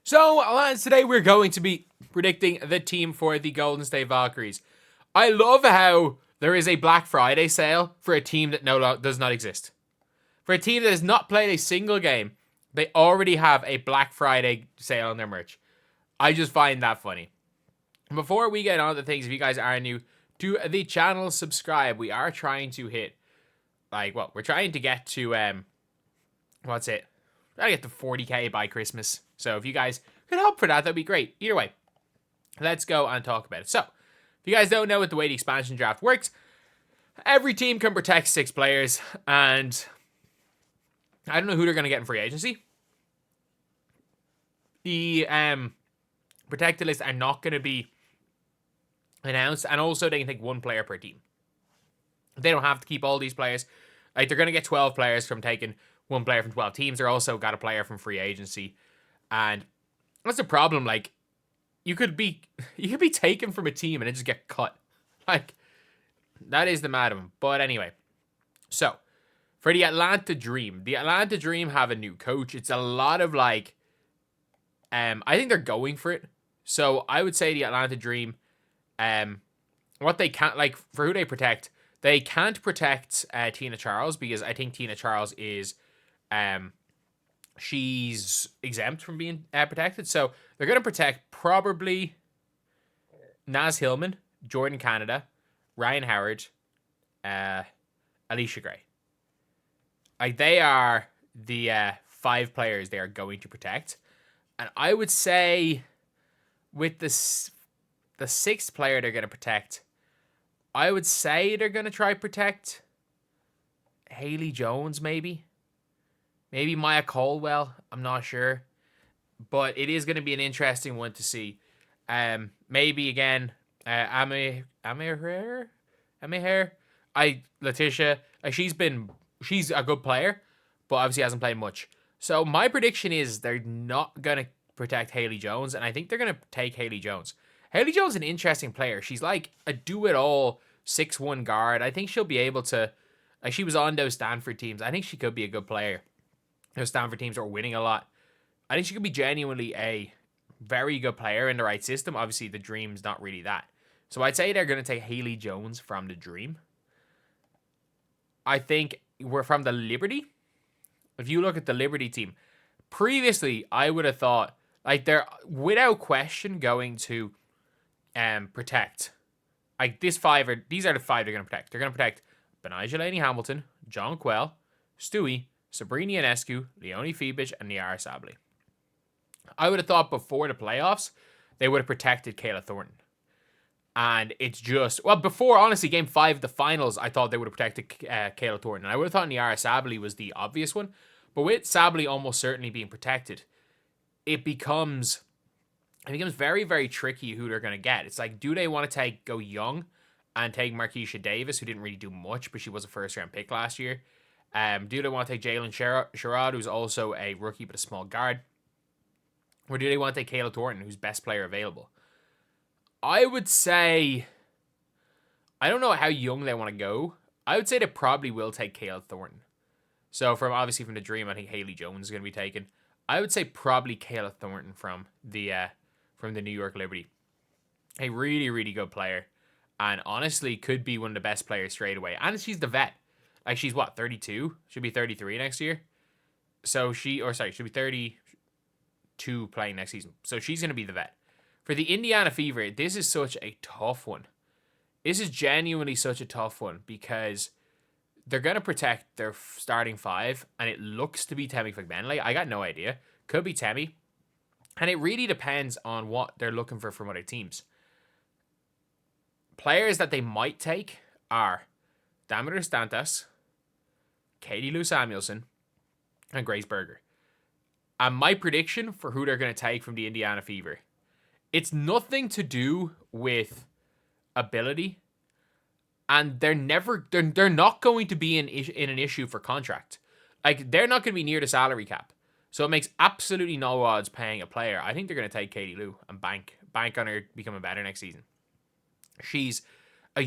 So, lads, today we're going to be predicting the team for the Golden State Valkyries. I love how there is a Black Friday sale for a team that does not exist. For a team that has not played a single game, they already have a Black Friday sale on their merch. I just find that funny. Before we get on to things, if you guys are new to the channel, subscribe. We are trying to hit, we're trying to get to, trying to get to 40k by Christmas. So if you guys could help for that, that'd be great. Either way, let's go and talk about it. So, if you guys don't know what the way the expansion draft works, every team can protect 6 players, and I don't know who they're going to get in free agency. The protected lists are not going to be announced, and also they can take 1 player per team. They don't have to keep all these players. They're going to get 12 players from taking 1 player from 12 teams. They're also got a player from free agency. And that's the problem. You could be taken from a team and it just get cut. That is the madam. But anyway, so for the Atlanta Dream have a new coach. It's a lot of I think they're going for it. So I would say the Atlanta Dream, what they can't, for who they protect, they can't protect Tina Charles, because I think Tina Charles is she's exempt from being protected. So they're going to protect probably Naz Hillman, Jordan Canada, Ryan Howard, Alicia Gray. They are the 5 players they are going to protect. And I would say with the 6th player they're going to protect, I would say they're going to try protect Haley Jones, maybe. Maybe Maya Colwell. I'm not sure. But it is going to be an interesting one to see. Maybe again, Amir Letitia. She's a good player, but obviously hasn't played much. So my prediction is they're not going to protect Haley Jones, and I think they're going to take Haley Jones. Haley Jones is an interesting player. She's like a do-it-all 6'1" guard. I think she'll be able to... she was on those Stanford teams. I think she could be a good player. Those Stanford teams are winning a lot. I think she could be genuinely a very good player in the right system. Obviously, the Dream's not really that. So I'd say they're going to take Haley Jones from the Dream. I think we're from the Liberty. If you look at the Liberty team, previously I would have thought they're without question going to protect. These are the 5 they're going to protect. They're going to protect Benijah Laney-Hamilton, John Quell, Stewie, Sabrina Ionescu, Leonie Fibich, and Niara Sabli. I would have thought before the playoffs, they would have protected Kayla Thornton. And it's just... Well, before, honestly, Game 5 of the finals, I thought they would have protected Kayla Thornton. And I would have thought Niara Sabli was the obvious one. But with Sabli almost certainly being protected, it becomes very, very tricky who they're going to get. It's do they want to go young and take Markeisha Davis, who didn't really do much, but she was a first-round pick last year? Do they want to take Jalen Sherrod, who's also a rookie but a small guard? Or do they want to take Kayla Thornton, who's best player available? I would say... I don't know how young they want to go. I would say they probably will take Kayla Thornton. So, from the Dream, I think Haley Jones is going to be taken. I would say probably Kayla Thornton from the New York Liberty. A really, really good player. And honestly, could be one of the best players straight away. And she's the vet. She's what, 32? She'll be 33 next year. So she'll be 32 playing next season. So she's going to be the vet. For the Indiana Fever, this is such a tough one. This is genuinely such a tough one because they're going to protect their starting 5, and it looks to be Temi McMenley. I got no idea. Could be Temi. And it really depends on what they're looking for from other teams. Players that they might take are Damir Stantas, Katie Lou Samuelson, and Grace Berger. And my prediction for who they're going to take from the Indiana Fever, it's nothing to do with ability, and they're not going to be in an issue for contract. They're not going to be near the salary cap, so it makes absolutely no odds paying a player. I think they're going to take Katie Lou and bank on her becoming better next season. She's from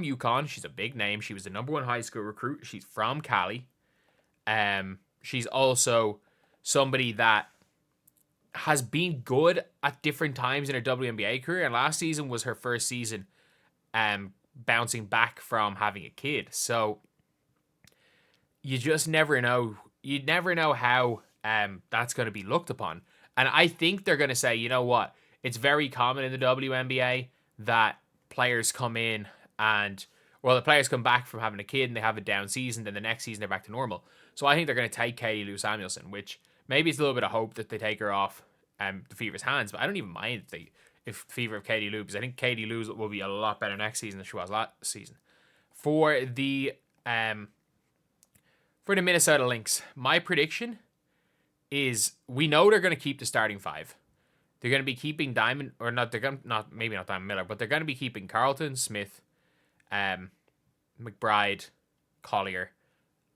UConn. She's a big name. She was the #1 high school recruit. She's from Cali. She's also somebody that has been good at different times in her WNBA career, and last season was her first season bouncing back from having a kid. So you just never know. You never know how that's going to be looked upon. And I think they're going to say, you know what? It's very common in the WNBA that players come in and, well, the players come back from having a kid and they have a down season, then the next season they're back to normal. So I think they're going to take Katie Lou Samuelson, which maybe it's a little bit of hope that they take her off the Fever's hands, but I don't even mind if Fever of Katie Lou, because I think Katie Lou will be a lot better next season than she was last season. For the Minnesota Lynx, my prediction is we know they're going to keep the starting five. They're going to be keeping Diamond, or not, they're going to, maybe not Diamond Miller, but they're going to be keeping Carlton, Smith, McBride, Collier,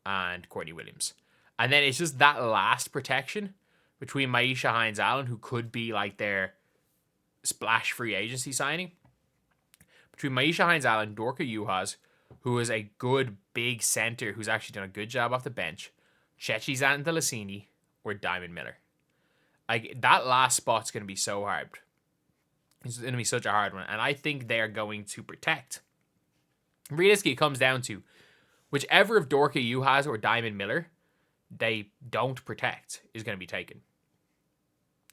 and Courtney Williams. And then it's just that last protection between Maisha Hines-Allen, who could be like their splash free agency signing, between Maisha Hines-Allen, Dorka Juhas, who is a good big center who's actually done a good job off the bench, Chechi Zantalasini, or Diamond Miller. Like, that last spot's going to be so hard. It's going to be such a hard one. And I think they're going to protect. Realistically, it comes down to whichever of Dorka Juhas or Diamond Miller they don't protect is going to be taken.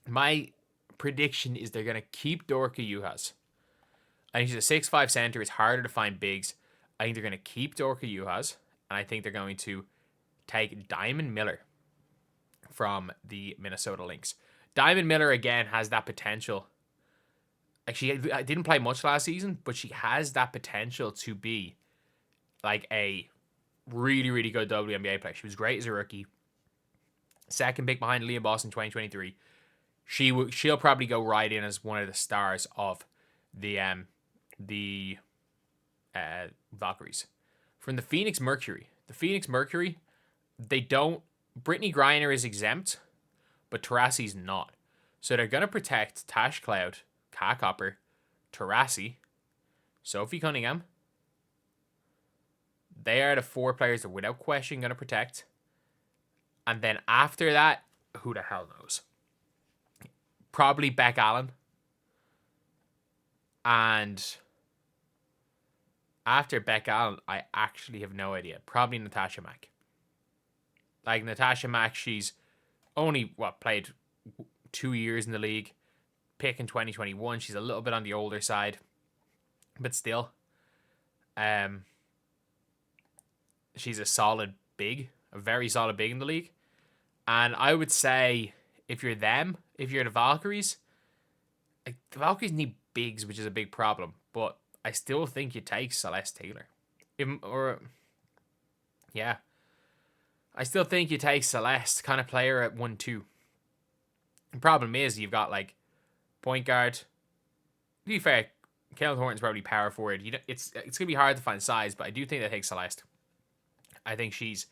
My prediction is they're going to keep Dorka Juhas. I think she's a 6'5" center. It's harder to find bigs. I think they're going to keep Dorka Juhas. And I think they're going to take Diamond Miller from the Minnesota Lynx. Diamond Miller, again, has that potential. Like, she didn't play much last season, but she has that potential to be like a really, really good WNBA player. She was great as a rookie. Second pick behind Leah Boss in 2023. She'll probably go right in as one of the stars of the Valkyries. From the Phoenix Mercury. The Phoenix Mercury, they don't... Brittany Griner is exempt, but Taurasi's not. So they're going to protect Tash Cloud, Kat Copper, Taurasi, Sophie Cunningham. They are the four players that without question going to protect. And then after that, who the hell knows? Probably Beck Allen. And after Beck Allen, I actually have no idea. Probably Natasha Mack. Like, Natasha Mack, she's only, played 2 years in the league. Pick in 2021. She's a little bit on the older side. But still. She's a solid big. A very solid big in the league. And I would say, if you're the Valkyries, like, the Valkyries need bigs, which is a big problem. But I still think you take Celeste Taylor. I still think you take Celeste, kind of play her at 1-2. The problem is you've got, like, point guard. To be fair, Caitlin Thornton's probably power forward. It's going to be hard to find size, but I do think they take Celeste. I think she's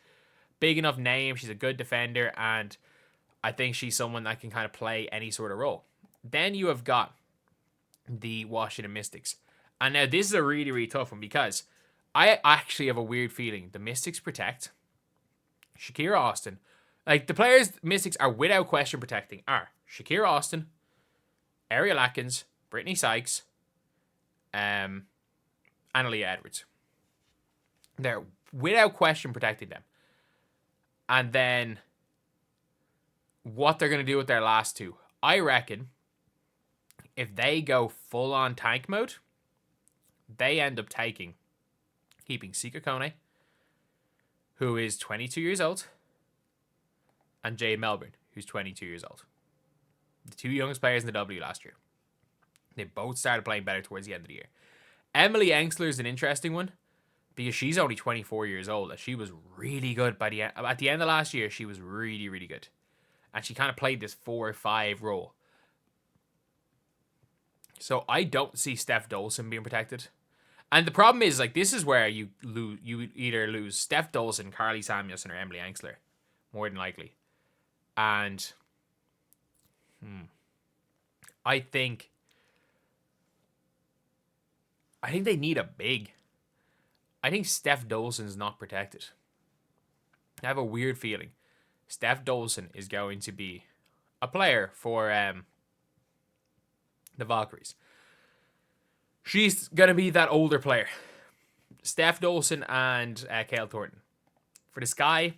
big enough name. She's a good defender, and I think she's someone that can kind of play any sort of role. Then you have got the Washington Mystics. And now this is a really, really tough one because I actually have a weird feeling the Mystics protect Shakira Austin. Like, the players Mystics are without question protecting are Shakira Austin, Ariel Atkins, Brittany Sykes, Annalia Edwards. They're without question protecting them. And then what they're going to do with their last two. I reckon if they go full on tank mode, they end up keeping Sika Kone, who is 22 years old, and Jade Melbourne, who's 22 years old. The two youngest players in the W last year. They both started playing better towards the end of the year. Emily Engsler is an interesting one because she's only 24 years old, and she was really good at the end of last year. She was really, really good, and she kind of played this 4-5 role. So I don't see Steph Dolson being protected. And the problem is, like, this is where you either lose Steph Dolson, Carly Samuelson, or Emily Engsler, more than likely. And I think they need a big. I think Steph Dolson's not protected. I have a weird feeling Steph Dolson is going to be a player for the Valkyries. She's going to be that older player. Steph Dolson and Kale Thornton. For the Sky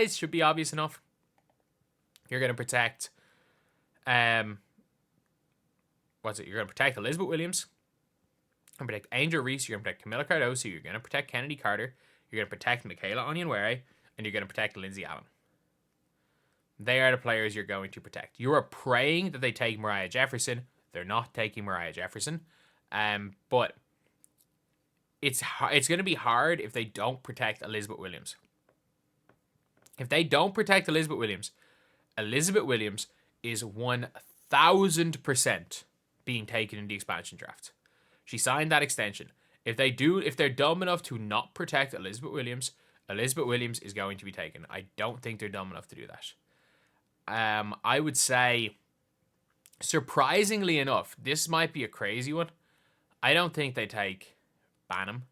should be obvious enough. You're going to protect... You're going to protect Elizabeth Williams. You're going to protect Angel Reese. You're going to protect Camilla Cardoso. You're going to protect Kennedy Carter. You're going to protect Michaela Onyenwere. And you're going to protect Lindsay Allen. They are the players you're going to protect. You are praying that they take Mariah Jefferson. They're not taking Mariah Jefferson. But it's going to be hard if they don't protect Elizabeth Williams. If they don't protect Elizabeth Williams is 1,000% being taken in the expansion draft. She signed that extension. If they're dumb enough to not protect Elizabeth Williams is going to be taken. I don't think they're dumb enough to do that. I would say, surprisingly enough, this might be a crazy one. I don't think they take Banham.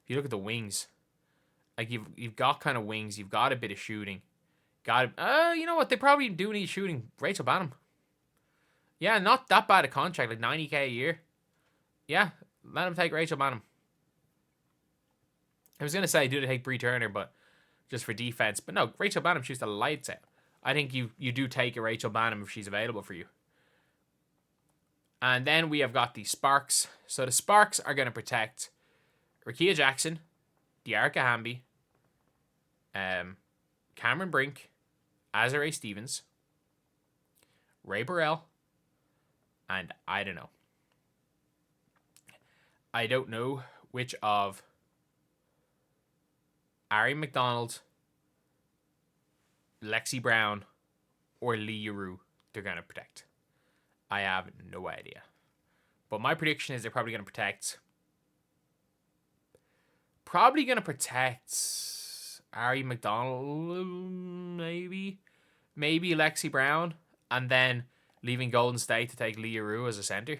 If you look at the wings, like you've got kind of wings, you've got a bit of shooting. You know what? They probably do need shooting. Rachel Banham. Yeah, not that bad a contract, like $90K a year. Yeah, let them take Rachel Banham. I was gonna say do they take Bree Turner, but just for defense. But no, Rachel Banham shoots the lights out. I think you do take a Rachel Banham if she's available for you. And then we have got the Sparks. So the Sparks are going to protect Rakia Jackson, Diarca Hamby, Cameron Brink, Azare Stevens, Ray Burrell, and I don't know. I don't know which of Ari McDonald, Lexi Brown, or Lee Yaroo they're going to protect. I have no idea. But my prediction is they're probably going to protect... Ari McDonald, maybe? Maybe Lexi Brown, and then leaving Golden State to take Lee Yaroo as a center.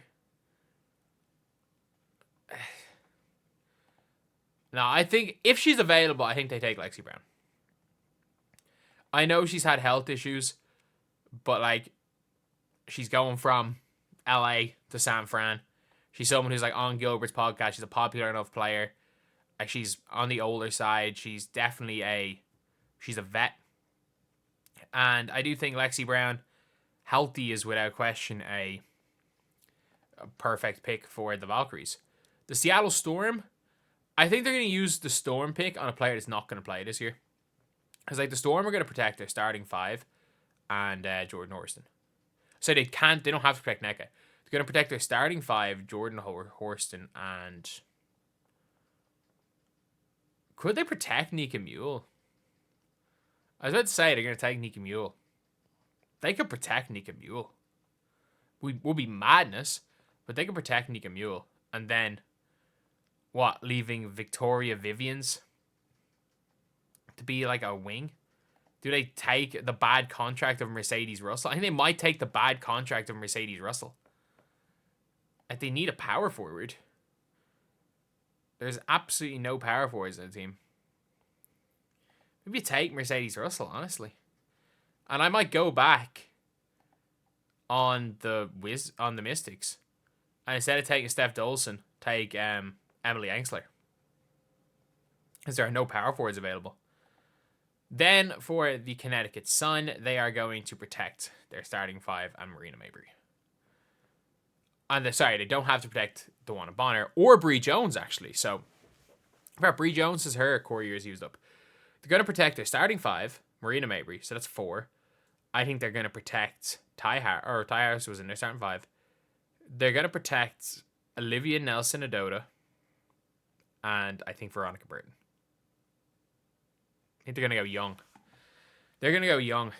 No, I think if she's available, I think they take Lexi Brown. I know she's had health issues, but like, she's going from LA to San Fran. She's someone who's like on Gilbert's podcast. She's a popular enough player. Like, she's on the older side. She's definitely she's a vet. And I do think Lexi Brown, healthy, is without question a perfect pick for the Valkyries. The Seattle Storm, I think they're going to use the Storm pick on a player that's not going to play this year. Because like the Storm are going to protect their starting five and Jordan Horston. So they don't have to protect NECA. They're going to protect their starting five, Jordan Horston, and... Could they protect Nika Mule? I was about to say they're going to take Nika Mule. They could protect Nika Mule. Would be madness, but they could protect Nika Mule. And then, what, leaving Victoria Vivians to be like a wing? Do they take the bad contract of Mercedes Russell? I think they might take the bad contract of Mercedes Russell. Like, they need a power forward. There's absolutely no power forwards in the team. Maybe you take Mercedes Russell, honestly. And I might go back on the Mystics. And instead of taking Steph Dolson, take Emily Engsler. Because there are no power forwards available. Then for the Connecticut Sun, they are going to protect their starting five and Marina Mabry. And they don't have to protect DeWanna Bonner or Bree Jones, actually. So, Bree Jones is her core years used up. They're going to protect their starting five, Marina Mabry, so that's 4. I think they're going to protect Ty Harris was in their starting 5. They're going to protect Olivia Nelson-Adota, and I think Veronica Burton. I think they're going to go young. They're going to go young.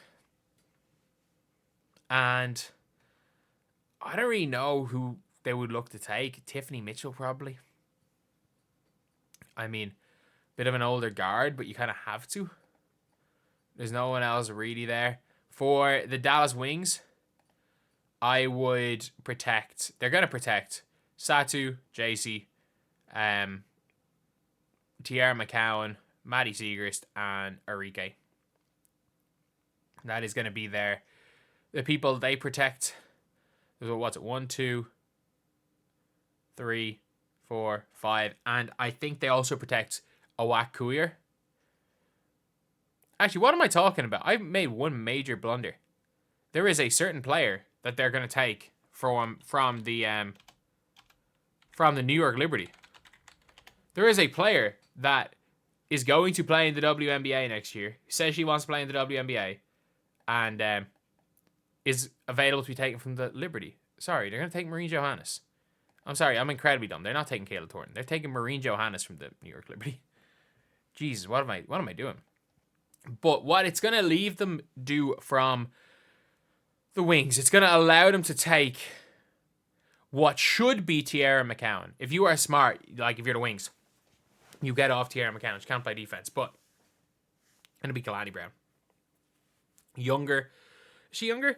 And I don't really know who they would look to take. Tiffany Mitchell, probably. I mean, bit of an older guard, but you kind of have to. There's no one else really there. For the Dallas Wings, I would protect... They're going to protect Satu, JC, Tiara McCowan, Maddie Siegrist, and Arike. That is going to be there. The people they protect. What's it? 1, 2, 3, 4, 5. And I think they also protect Awak Kuir. Actually, what am I talking about? I've made one major blunder. There is a certain player that they're going to take from the New York Liberty. There is a player that is going to play in the WNBA next year. Says she wants to play in the WNBA, and is available to be taken from the Liberty. Sorry, they're going to take Maureen Johannes. I'm sorry, I'm incredibly dumb. They're not taking Kayla Thornton. They're taking Maureen Johannes from the New York Liberty. Jesus, what am I doing? But what it's going to leave them do from the wings, it's going to allow them to take what should be Tierra McCowan. If you are smart, like if you're the wings, you get off Tierra McCowan. She can't play defense, but going to be Kalani Brown. Younger. Is she younger?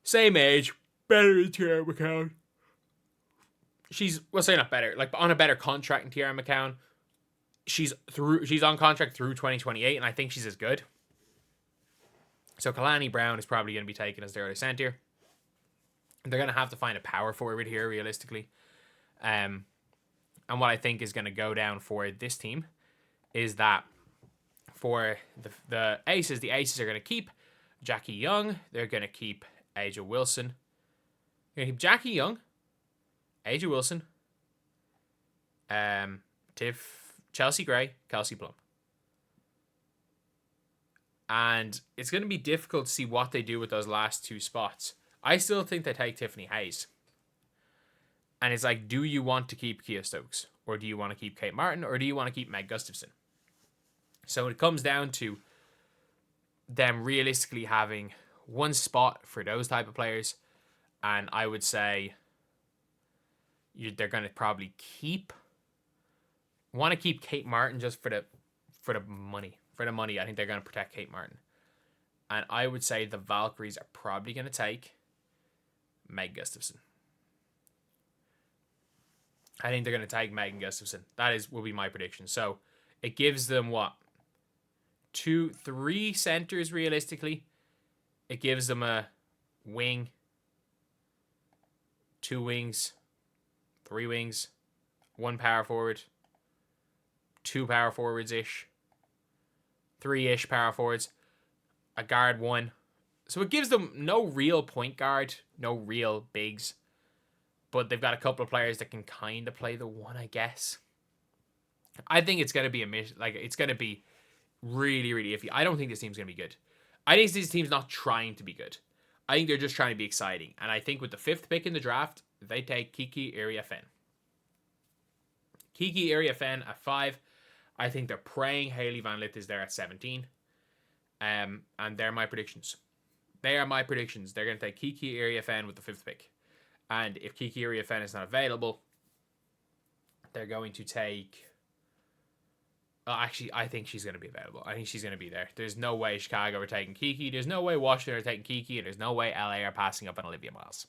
Same age. Better than Tierra McCowan. We'll say not better, like on a better contract than Tierra McCowan. She's on contract through 2028, and I think she's as good. So Kalani Brown is probably going to be taken as their other center. They're going to have to find a power forward here, realistically. And what I think is going to go down for this team is that for the Aces are going to keep Jackie Young. They're going to keep Aja Wilson. They're going to keep Jackie Young, Aja Wilson, Chelsea Gray, Kelsey Plum. And it's going to be difficult to see what they do with those last two spots. I still think they take Tiffany Hayes. And it's like, do you want to keep Kia Stokes? Or do you want to keep Kate Martin? Or do you want to keep Meg Gustafson? So it comes down to them realistically having one spot for those type of players. And I would say they're going to probably want to keep Kate Martin just for the money. For the money, I think they're going to protect Kate Martin. And I would say the Valkyries are probably going to take Meg Gustafson. I think they're going to take Megan Gustafson. Will be my prediction. So it gives them what? 3 centers realistically. It gives them a wing, 2 wings, 3 wings, 1 power forward, 2 power forwards-ish, 3-ish power forwards, a guard 1. So it gives them no real point guard, no real bigs. But they've got a couple of players that can kind of play the 1, I guess. I think it's going to be it's going to be really, really iffy. I don't think this team's going to be good. I think this team's not trying to be good. I think they're just trying to be exciting. And I think with the 5th pick in the draft, they take Kiki Iriafen. Kiki Iriafen at 5. I think they're praying Hailey Van Lith is there at 17. And they're my predictions. They are my predictions. They're going to take Kiki Iriafen with the 5th pick. And if Kiki Iriafen is not available, they're going to take... Well, actually, I think she's going to be available. I think she's going to be there. There's no way Chicago are taking Kiki. There's no way Washington are taking Kiki. And there's no way LA are passing up on Olivia Miles.